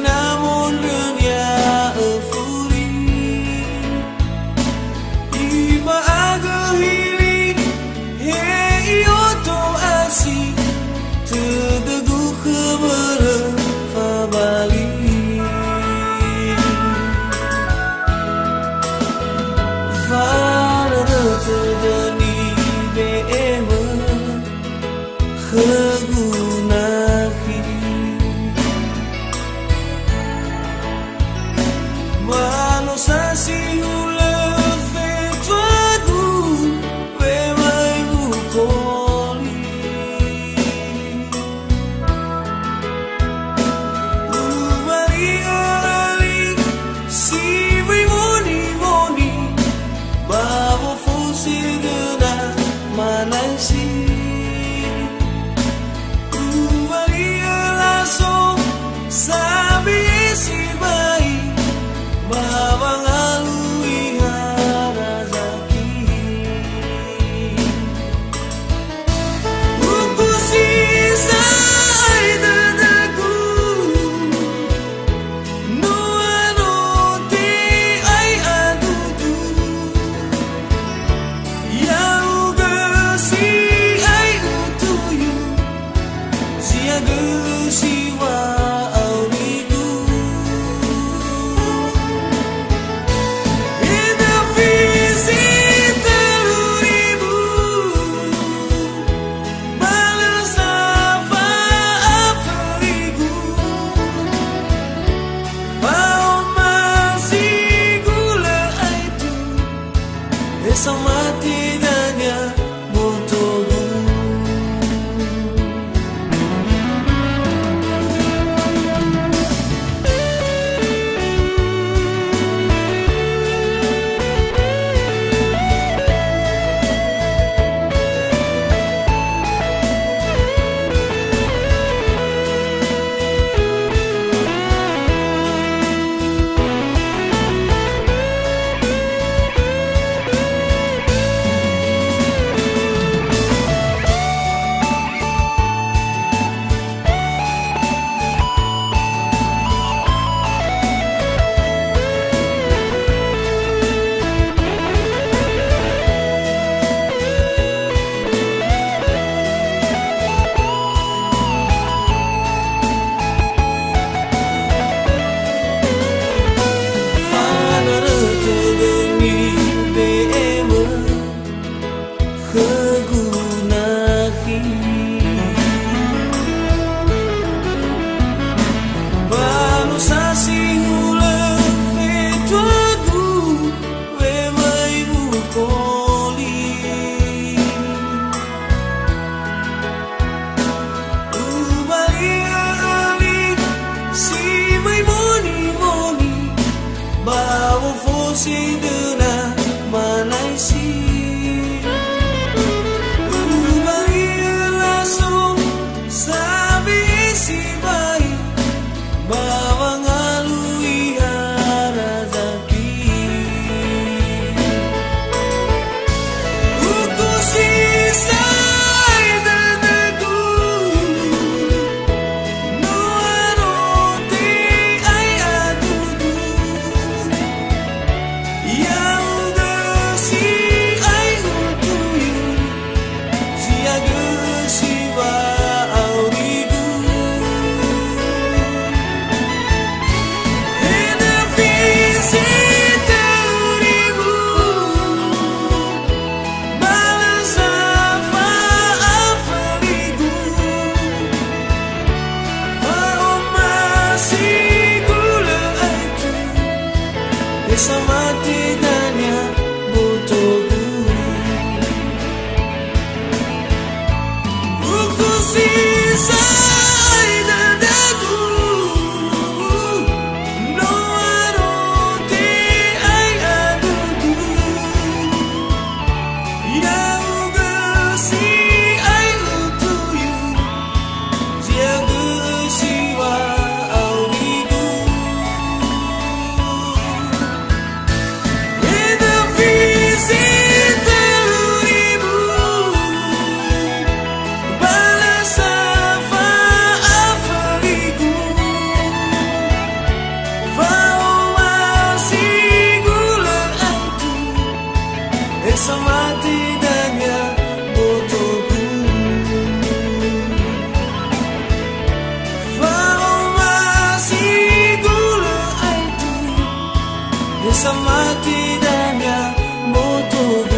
namun dunia eufori Ima agahili Hei oto asi Terdegu kebere Fabali Fara terdeni Be'ema Kegunahi Manosasi hula Fetuadu Wemai bukoli Ubali alali Si wimoni moni Babo fusi gena Manasi Ubali alaso Sabi si bayi Bawang alui harazaki Buku sisa aidadaku Nua noti ai adudu Yau gesi ai utuyu Siaga siwa Sama tidaknya motomu Kegunahi Banusasi hula Fetuadu Wemai bukoli Ubali ali Si mai moni moni Bawa fosi dena Manaisi Bawang alui harazaki Uku sisa aidadaku Nua noti ai adudu Yau sama tidaknya fotoku. Walau masih gula itu, ya sama tidaknya fotoku.